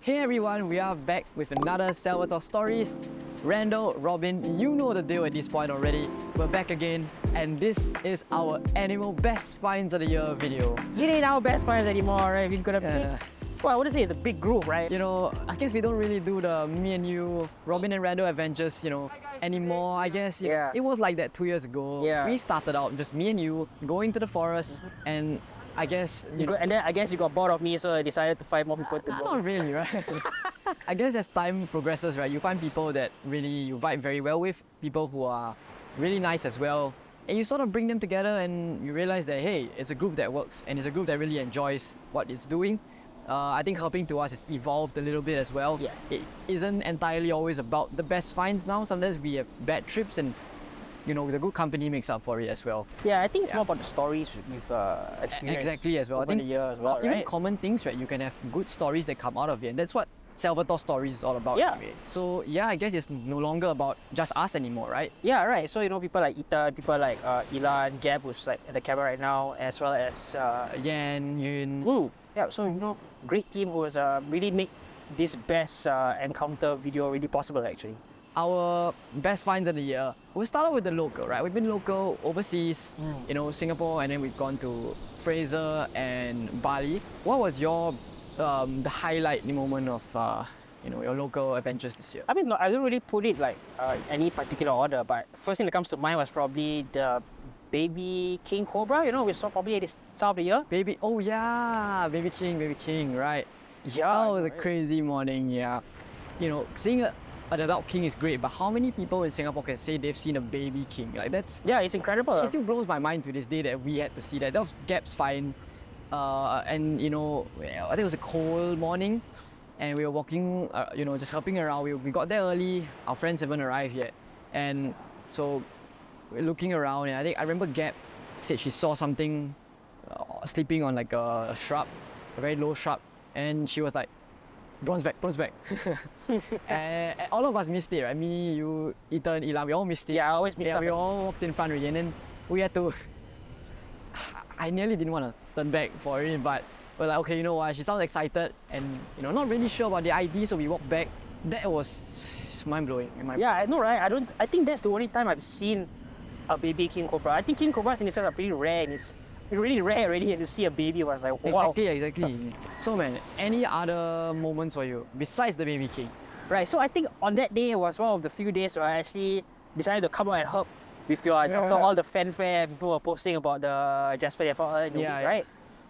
Hey everyone, we are back with another Salvatore Stories. Randall, Robin, you know the deal at this point already. We're back again, and this is our animal best finds of the year video. It ain't our best finds anymore, right? We've got a well, I wouldn't say it's a big group, right? You know, I guess we don't really do the me and you, Robin and Randall adventures, anymore. I guess it was like that 2 years ago. Yeah. We started out just me and you going to the forest, and I guess and then I guess you got bored of me, so I decided to find more people to go. not really, right? I guess as time progresses, right, you find people that really you vibe very well with, people who are really nice as well, and you sort of bring them together and you realize that, hey, it's a group that works and it's a group that really enjoys what it's doing. I think herping to us has evolved a little bit as well. Yeah. It isn't entirely always about the best finds now. Sometimes we have bad trips and the good company makes up for it as well. Yeah, I think it's more about the stories we've experienced. Exactly as well. Over the year as well, even right? common things, right? You can have good stories that come out of it, and that's what Salvatore Stories is all about. Yeah. Anyway. So yeah, I guess it's no longer about just us anymore, right? Yeah, right. So people like Ethan, people like Ilan, Gab, who's like at the camera right now, as well as Yan, Yun. Woo. Yeah, so great team who has really made this best encounter video really possible actually. Our best finds of the year. We'll start out with the local, right? We've been local overseas, Singapore, and then we've gone to Fraser and Bali. What was your the highlight moment of your local adventures this year? I mean, I don't really put it like any particular order, but first thing that comes to mind was probably the baby King Cobra. We saw probably at the start of the year. Baby King, right? Yeah, that was a crazy morning. Yeah, seeing an adult king is great, but how many people in Singapore can say they've seen a baby king? Like that's it's incredible. It still blows my mind to this day that we had to see that. That was Gap's find, and I think it was a cold morning, and we were walking, just helping around. We got there early. Our friends haven't arrived yet, and so we're looking around. And I remember Gap said she saw something sleeping on like a shrub, a very low shrub, and she was like, Bronze back. And all of us missed it, right? Me, you, Ethan, Ilan, we all missed it. Yeah, I always missed it. Yeah, we all walked in front already, and then we had to. I nearly didn't want to turn back for it, but we're like, okay, you know what? She sounds excited, and not really sure about the ID, so we walked back. That was mind blowing. Yeah, I know, right? I think that's the only time I've seen a baby King Cobra. I think King Cobras in itself are pretty rare, and it's really rare already, and to see a baby was like, wow. Exactly. So man, any other moments for you besides the baby king? Right, so I think on that day was one of the few days where I actually decided to come out and herp with you after all the fanfare people were posting about the Jasper Cat, right?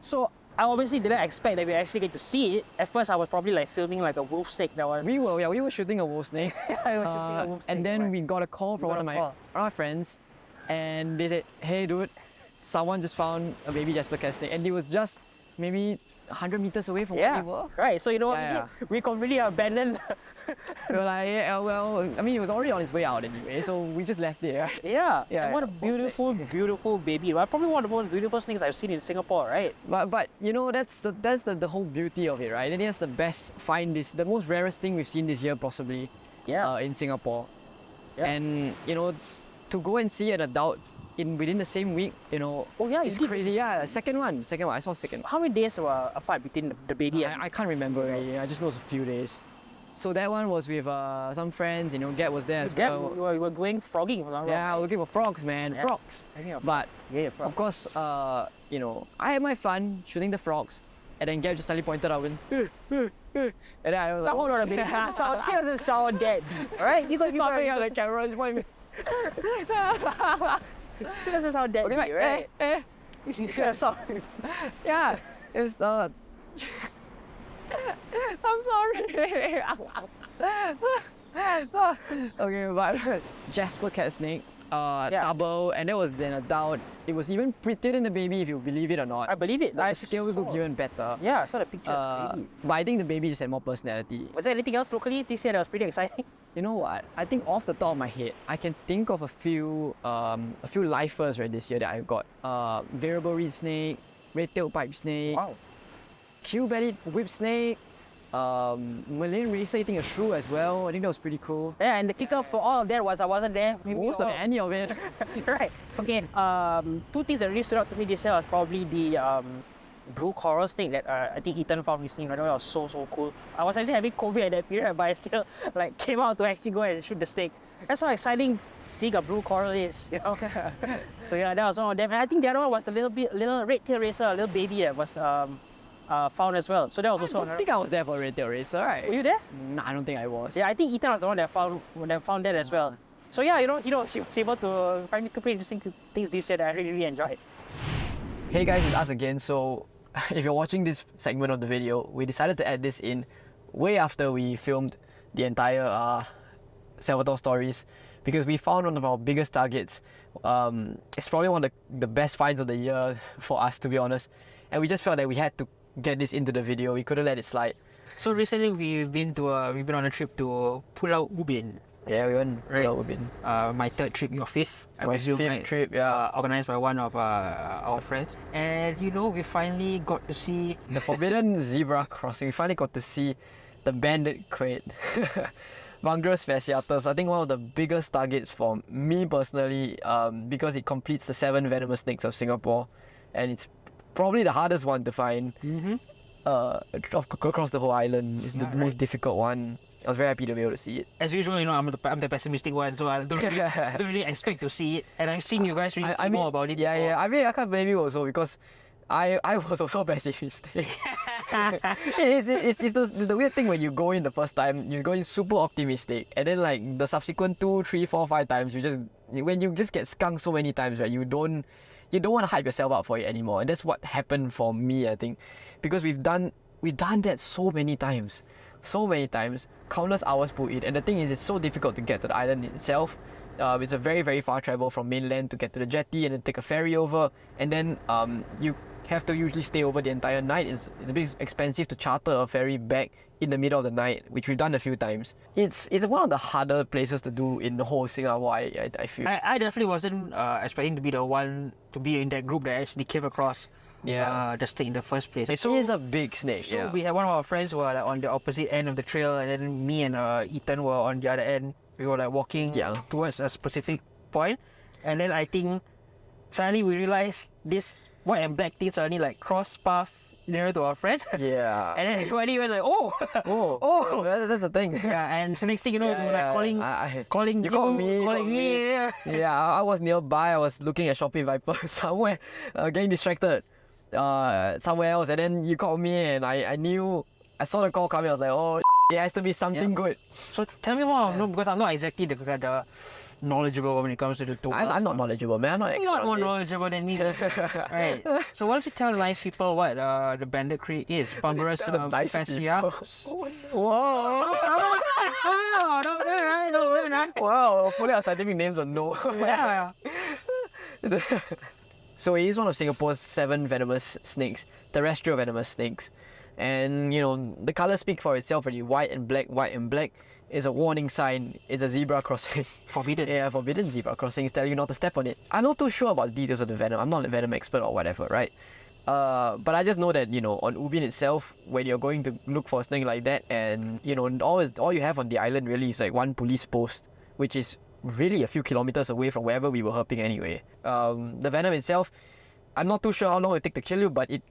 So I obviously didn't expect that we actually get to see it. At first I was probably like filming like a wolf snake that was... We were shooting a wolf snake. I was shooting a wolf snake. And then we got a call from one of my friends, and they said, hey dude, someone just found a baby Jasper Cat snake, and it was just maybe 100 meters away from where we were. Right, so what we did? We completely abandoned. We were like, well, I mean, it was already on its way out anyway, so we just left it. Right? Yeah. What a beautiful baby. Probably one of the most beautiful snakes I've seen in Singapore, right? But that's the whole beauty of it, right? And that's the best find, the most rarest thing we've seen this year possibly. In Singapore. Yeah. And to go and see an adult within the same week, it's crazy. Yeah, second one. I saw second. How many days were apart between the baby and... I can't remember really. I just know it's a few days. So that one was with some friends, Gab was there as well. We were going frogging. Yeah, we're looking for frogs, man. Yeah. Frogs. But of course, I had my fun shooting the frogs, and then Gab just suddenly pointed out and then I was like, hold on a minute. It doesn't sound dead. Alright? You got stop me on the camera. It doesn't sound dead, right? Yeah, it was I'm sorry. Okay, but Jasper Cat Snake, double, and that was an adult. It was even prettier than the baby, if you believe it or not. I believe it. The scales look even better. Yeah, I saw the pictures. Crazy. But I think the baby just had more personality. Was there anything else locally this year that was pretty exciting? You know what? I think off the top of my head, I can think of a few lifers right this year that I got. Variable reed snake, red-tailed pipe snake, Q-bellied whip snake, Malayan racer eating a shrew as well. I think that was pretty cool. Yeah, and the kicker for all of that was I wasn't there. Most of any of it. Right. Okay. Two things that really stood out to me this year was probably the blue coral snake that I think Ethan found recently. Right? That was so cool. I was actually having COVID at that period, but I still like came out to actually go and shoot the snake. That's how exciting seeing a blue coral is, you know. So yeah, that was one of them. And I think the other one was the little red-tailed racer, a little baby that was found as well. So that was also. I don't think I was there for red-tailed racer, right? Were you there? Nah, I don't think I was. Yeah, I think Ethan was the one that found that as well. So yeah, you know, he was able to find two pretty interesting things this year that I really enjoyed. Hey guys, it's us again. So if you're watching this segment of the video, we decided to add this in way after we filmed the entire Salvatore stories, because we found one of our biggest targets. It's probably one of the best finds of the year for us, to be honest. And we just felt that we had to get this into the video. We couldn't let it slide. So recently we've been on a trip to Pulau Ubin. Yeah, we went right. Pulau Ubin. My third trip, your fifth. My fifth trip, yeah. Organized by one of our friends. And you know, we finally got to see the forbidden zebra crossing. We finally got to see the Banded Krait. Vangrus fasciatus, I think one of the biggest targets for me personally, because it completes the 7 venomous snakes of Singapore, and it's probably the hardest one to find. Across the whole island. It's the most difficult one. I was very happy to be able to see it. As usual, you know, I'm the pessimistic one, so I don't really expect to see it. And I've seen you guys read more about it. Yeah. I mean, I can't blame you also, because I was also pessimistic. it's the weird thing when you go in the first time, you go in super optimistic, and then like the subsequent 2, 3, 4, 5 times, when you just get skunked so many times, right, you don't want to hype yourself up for it anymore. And that's what happened for me, I think, because we've done that so many times, countless hours put in. And the thing is, it's so difficult to get to the island itself. It's a very, very far travel from mainland to get to the jetty and then take a ferry over, and then you have to usually stay over the entire night. It's a bit expensive to charter a ferry back in the middle of the night, which we've done a few times. It's one of the harder places to do in the whole Singapore, I feel. I definitely wasn't expecting to be the one to be in that group that actually came across the snake in the first place. So it is a big snake. So we had one of our friends who were like on the opposite end of the trail, and then me and Ethan were on the other end. We were like walking towards a specific point, and then I think suddenly we realized this white and black thing suddenly like cross path nearer to our friend. Yeah. And then everybody went like, oh, that's the thing. Yeah. And the next thing you know, we were like calling you, calling me. Yeah. Yeah, I was nearby. I was looking at Shopee Viper somewhere, getting distracted somewhere else, and then you called me, and I knew. I saw the call coming. I was like, oh, it has to be something good. So tell me more, because I'm not exactly the knowledgeable when it comes to the tours. I'm not knowledgeable, man. I'm not expert. You're not more knowledgeable than me. Right. So why don't you tell nice people what the Banded Krait is? Vangrus fasciatus. Whoa! Wow, hopefully our scientific names are no. Yeah. So it is one of Singapore's 7 venomous snakes, terrestrial venomous snakes. And you know, the colours speak for itself already. White and black is a warning sign. It's a zebra crossing. Forbidden. Yeah, forbidden zebra crossing is telling you not to step on it. I'm not too sure about the details of the venom. I'm not a venom expert or whatever, right? But I just know that, you know, on Ubin itself, when you're going to look for a snake like that, and you know, all you have on the island really is like one police post, which is really a few kilometers away from wherever we were herping anyway. The venom itself, I'm not too sure how long it will take to kill you, but it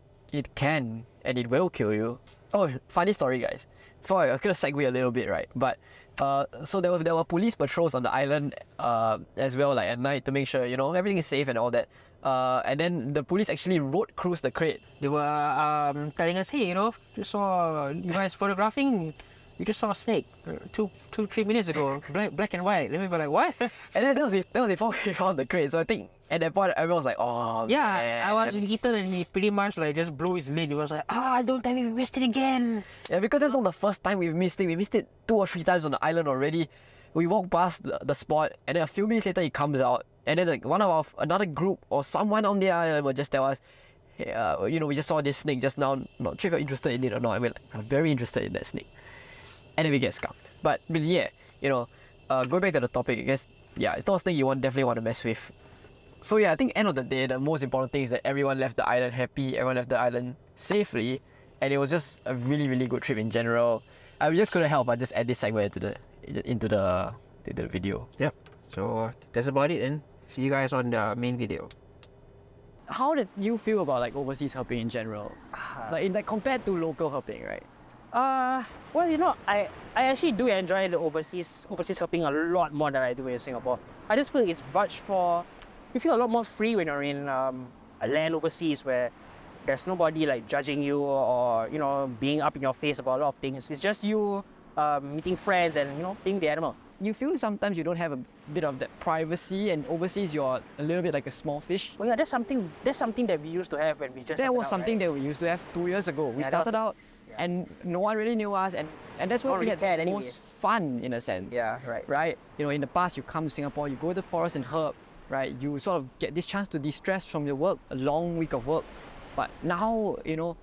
can and it will kill you. Oh, funny story, guys. Before I'm gonna segue a little bit, right? But so there were police patrols on the island as well, like at night, to make sure, you know, everything is safe and all that. And then the police actually road cruised the crate. They were telling us, hey, you know, just saw you guys photographing. You just saw a snake 2-3 minutes ago, black and white. Let me be like, what? And then that was before we found the crate. So I think at that point everyone was like, oh yeah, man. I was with Ethan and he pretty much like just blew his lid. He was like, don't tell me we missed it again. Yeah, because that's not the first time we've missed it. We missed it 2 or 3 times on the island already. We walked past the spot, and then a few minutes later it comes out, and then like another group or someone on the island will just tell us, hey, you know, we just saw this snake just now. Not sure if you're interested in it or not. I mean, like, I'm very interested in that snake. And then we get skunked. But yeah, you know, going back to the topic, I guess, yeah, it's not something you definitely want to mess with. So yeah, I think end of the day, the most important thing is that everyone left the island happy, everyone left the island safely, and it was just a really, really good trip in general. I just couldn't help but just add this segment into the video. Yep. So that's about it, and see you guys on the main video. how did you feel about like overseas herping in general? Like compared to local herping, right? Well, you know, I actually do enjoy the overseas herping a lot more than I do in Singapore. I just feel it's much more, you feel a lot more free when you're in a land overseas where there's nobody like judging you or, you know, being up in your face about a lot of things. It's just you meeting friends and, you know, being the animal. You feel sometimes you don't have a bit of that privacy, and overseas you're a little bit like a small fish. Well, yeah, that's something that we used to have when we just That was started out, something right? that we used to have 2 years ago. We Yeah, started out yeah. and no one really knew us, and that's No what one we really had cared the anyways. most fun in a sense. Yeah, right. Right? You know, in the past you come to Singapore, you go to the forest and herp, right? You sort of get this chance to de-stress from your work, a long week of work. But now, you know,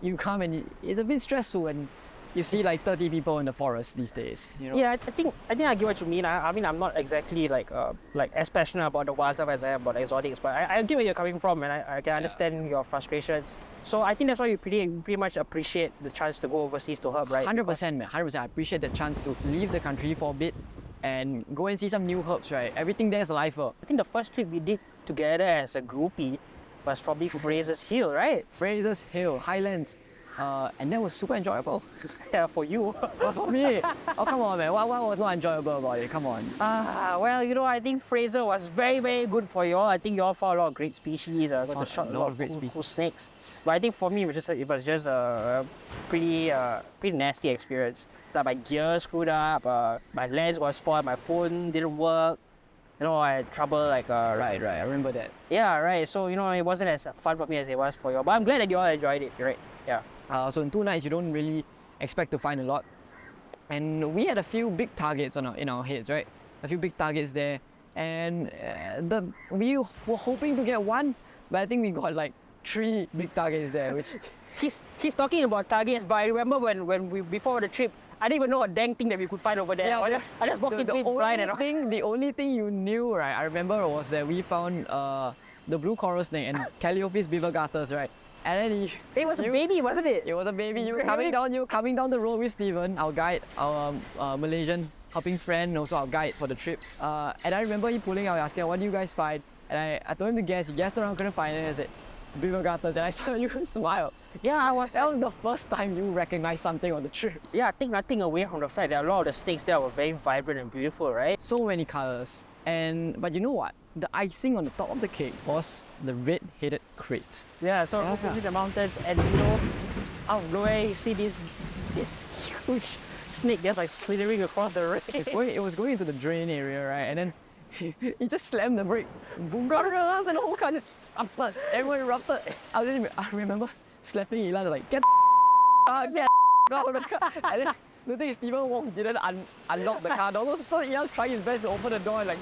you come and it's a bit stressful when you see like 30 people in the forest these days. You know? Yeah, I think I get what you mean. I mean, I'm not exactly like as passionate about the wild stuff as I am about exotics, but I get where you're coming from, and I can understand your frustrations. So I think that's why you pretty much appreciate the chance to go overseas to herb, right? 100%, man. 100%. I appreciate the chance to leave the country for a bit and go and see some new herbs, right? Everything there is a lifer. I think the first trip we did together as a groupie was probably Fraser's Hill, right? Fraser's Hill, Highlands. And that was super enjoyable. Yeah, for you. But for me, oh come on, man. What was not enjoyable about it? Come on. Well, you know, I think Fraser was very, very good for you all. I think you all found a lot of great species. Got to shot a lot of great cool snakes. But I think for me, it was just a pretty nasty experience. Like my gear screwed up, my lens got spoiled, my phone didn't work. You know, I had trouble like Right. I remember that. Yeah, right. So you know, it wasn't as fun for me as it was for you. But I'm glad that you all enjoyed it, right? Yeah. So in 2 nights, you don't really expect to find a lot. And we had a few big targets in our heads, right? A few big targets there. And we were hoping to get 1, but I think we got like 3 big targets there, which... He's talking about targets, but I remember when we before the trip, I didn't even know a dang thing that we could find over there. Yeah, I just walked into it blind and the only thing you knew, right, I remember was that we found the blue coral snake and Calliope's beaver garters, right? And then it was a baby, wasn't it? It was a baby. You were coming down the road with Steven, our guide, our Malaysian helping friend, and also our guide for the trip. And I remember he pulling out, asking, "What do you guys find?" And I told him to guess. He guessed around, couldn't find it. I said, "Beaver garters." And I saw you smile. Yeah, That was the first time you recognized something on the trip. Yeah, take nothing away from the fact that a lot of the snakes there were very vibrant and beautiful, right? So many colors. But you know what? The icing on the top of the cake was the red-headed krait. Yeah, so in the mountains, and you know, out of nowhere you see this huge snake just like slithering across the rain. It was going into the drain area, right? And then he just slammed the brake. Boom, and the whole car just erupted. Everyone erupted. I remember slapping Ilan like, get out of the car. And then the thing is, Steven Wong didn't unlock the car door. So Ilan tried his best to open the door, and like,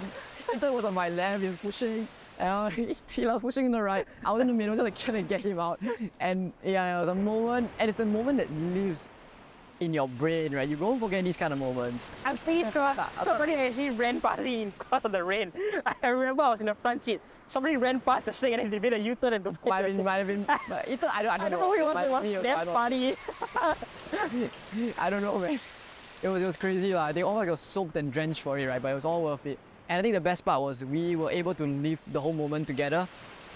Ethan was on my left, he was pushing. And he was pushing in the right. I was in the middle, just like trying to get him out. And yeah, it was a moment, and it's the moment that lives in your brain, right? You won't forget these kind of moments. I'm pretty sure somebody actually ran past me because of the rain. I remember I was in the front seat. Somebody ran past the snake and they made a U-turn and Might have been. But Ethan, I don't know. It was that funny. I don't know, man. It was crazy, lah. They all got soaked and drenched for it, right? But it was all worth it. And I think the best part was we were able to live the whole moment together.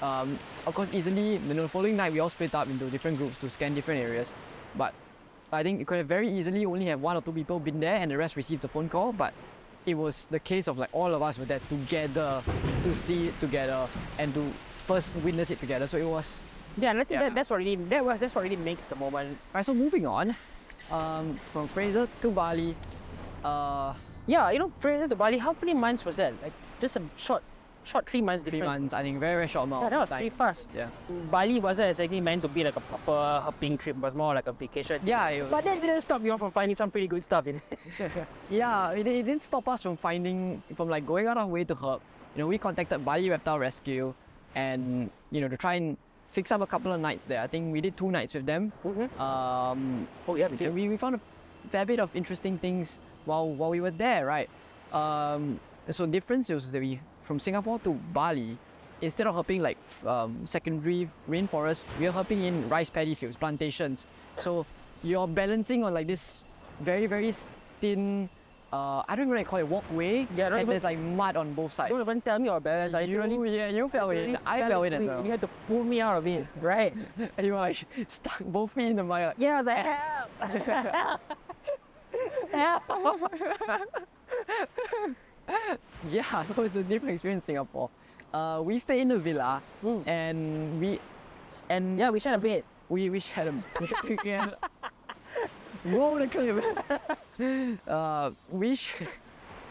Of course, easily, the following night we all split up into different groups to scan different areas. But I think it could have very easily only have 1 or 2 people been there and the rest received the phone call. But it was the case of like all of us were there together to see it together and to first witness it together. So it was... Yeah, and I think that's what really makes the moment. Alright, so moving on, from Fraser to Bali. Yeah, you know, Fraser to Bali, how many months was that? Like just a short 3 months difference. 3 months, I think, very, very short amount. Yeah, that was of time. pretty fast. Yeah. Bali wasn't exactly meant to be like a proper herping trip, it was more like a vacation. Yeah, it was, But that didn't stop you from finding some pretty good stuff in it. yeah, it didn't stop us from like going out our way to herp. You know, we contacted Bali Reptile Rescue and, you know, to try and fix up a couple of nights there. I think we did 2 nights with them. Oh yeah, we did. We found a fair bit of interesting things while we were there, right? So difference was that from Singapore to Bali, instead of herping like secondary rainforest, we are herping in rice paddy fields, plantations. So you're balancing on like this very, very thin I don't even call it walkway. Yeah, and there's like mud on both sides. Don't even tell me your balance. You fell in. I fell in as well. You had to pull me out of it, right? And you were like stuck both feet in the mud. Yeah, I was like, help! Help! Yeah, so it's a different experience in Singapore. We stay in the villa, and we shared a bed. We shared a roll the clip.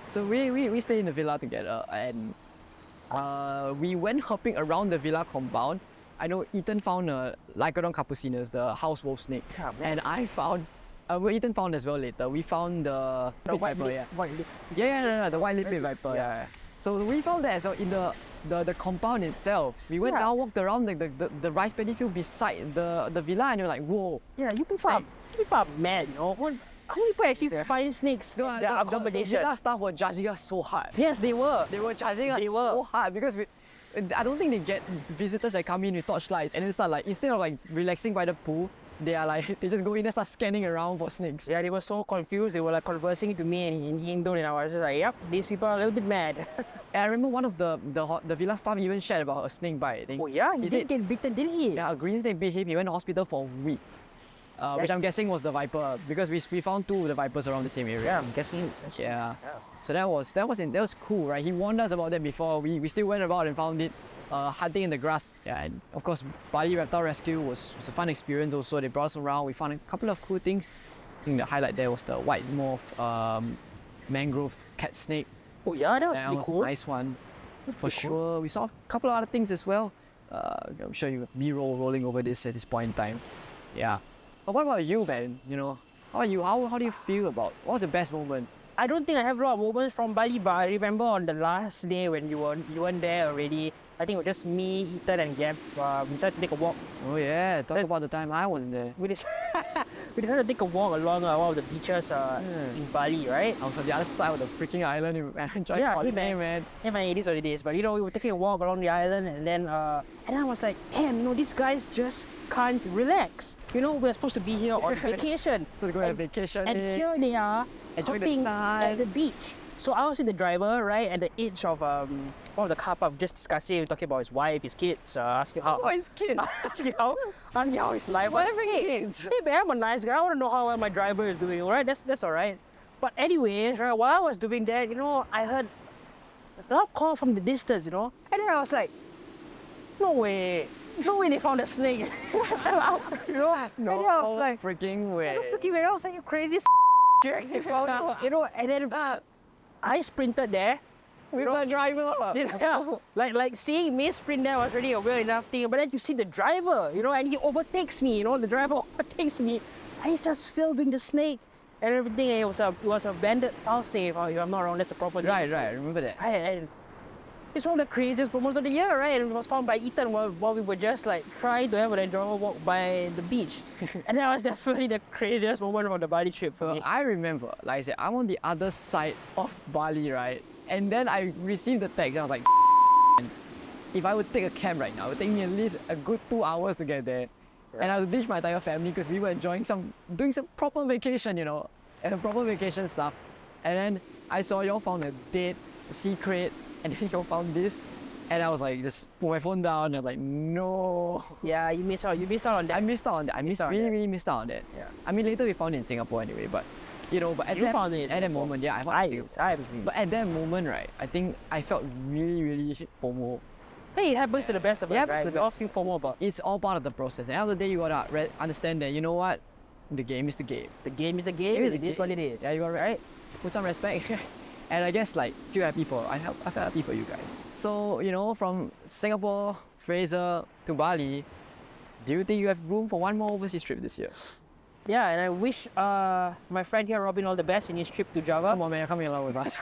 So we stay in the villa together, and we went hopping around the villa compound. I know Ethan found a Lycodon capucinus, the house wolf snake, and I found. Well, Ethan found as well later. We found the white viper, the white lip viper. Yeah. So we found that as well in the compound itself. We went down, walked around the rice paddy field beside the villa, and you're like, whoa. Yeah, you people are mad, you know. How many people actually find snakes in their accommodation? The villa staff were judging us so hard. Yes, they were. They were judging us so hard because I don't think they get visitors that come in with torchlights and then start like, instead of like relaxing by the pool, they just go in and start scanning around for snakes. Yeah, they were so confused. They were like conversing to me in Indo, and I was just like, yep, these people are a little bit mad. And I remember one of the villa staff even shared about a snake bite. I think. Oh yeah, he did get bitten, didn't he? Yeah, a green snake bit him. He went to hospital for a week. Which I'm guessing was the viper, because we found two of the vipers around the same area. Yeah, I'm guessing. Yeah. So that was cool, right? He warned us about that before. We still went about and found it. Hunting in the grass. Yeah, and of course, Bali Reptile Rescue was a fun experience also. They brought us around. We found a couple of cool things. I think the highlight there was the white morph mangrove cat snake. Oh yeah, that was pretty cool. A nice one. For sure. Cool. We saw a couple of other things as well. I'm sure you have B-roll rolling over this at this point in time. Yeah. But what about you, man? You know, how are you? How do you feel about, what was the best moment? I don't think I have a lot of moments from Bali, but I remember on the last day when you weren't there already. I think it was just me, Ethan, and Gab. We decided to take a walk. Oh yeah, talk about the time I wasn't there. We decided to take a walk along one of the beaches in Bali, right? I was on the other side of the freaking island and enjoying holiday, man. Yeah, man, it is what it is. But you know, we were taking a walk along the island, and then I was like, damn, you know, these guys just can't relax. You know, we're supposed to be here on vacation. So go on vacation. And here they are, hopping at the beach. So I was with the driver, right, at the edge of one of the car park, just discussing, talking about his wife, his kids, asking how... Oh, his kids? asking how his life was. Kids? Hey, man, I'm a nice guy. I want to know how well my driver is doing, all right? That's all right. But anyways, right, while I was doing that, you know, I heard a loud call from the distance, you know? And then I was like, no way they found a snake. You know? No, and I was like, freaking way. No freaking way. I was like, you crazy jerk. You know, and then I sprinted there. With the driver. Yeah, like seeing me sprint there was already a weird enough thing. But then you see the driver, you know, and he overtakes me. You know, the driver overtakes me. And he starts filming the snake and everything. And it was a banded foul snake. If I'm not wrong, that's the proper name. Right. I remember that. It's one of the craziest moments of the year, right? And it was found by Ethan while we were just like trying to have an enjoyable walk by the beach. And that was definitely the craziest moment of the Bali trip for me. I remember, like I said, I'm on the other side of Bali, right? And then I received the text and I was like, if I would take a cab right now, it would take me at least a good 2 hours to get there. Right. And I would ditch my entire family because we were doing some proper vacation, you know, and proper vacation stuff. And then I saw y'all found a dead sea crate, and then y'all found this. And I was like, just put my phone down, and I was like, no. Yeah, you missed out on that. I missed out on that. Really missed out on that. Yeah. I mean, later we found it in Singapore anyway, but you know, but at that moment, yeah, I haven't seen it. But at that moment, right, I think I felt really FOMO. Hey, it happens to the best of us, right? We all feel FOMO about it. It's all part of the process. At the end of the day, you gotta understand that, you know what, the game is the game. The game is the game. It is what it is. Yeah, you got right. Put some respect. And I guess like I felt happy for you guys. So, you know, from Singapore, Fraser to Bali, do you think you have room for one more overseas trip this year? Yeah, and I wish my friend here, Robin, all the best in his trip to Java. Come on, man, you're coming along with us.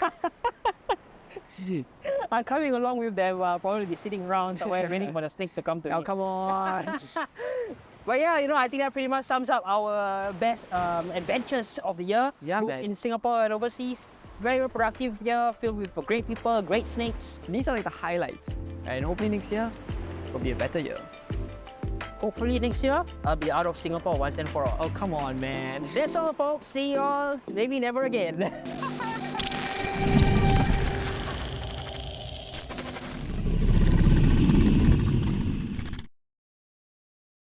I'm coming along with them. I'll probably be sitting around somewhere waiting for the snake to come to me. Oh, come on. But yeah, you know, I think that pretty much sums up our best adventures of the year. Yeah, both man. In Singapore and overseas. Very productive year, filled with great people, great snakes. These are like the highlights. And hopefully next year will be a better year. Hopefully next year, I'll be out of Singapore once and for all. Oh, come on, man. That's all, folks. See you all. Maybe never again.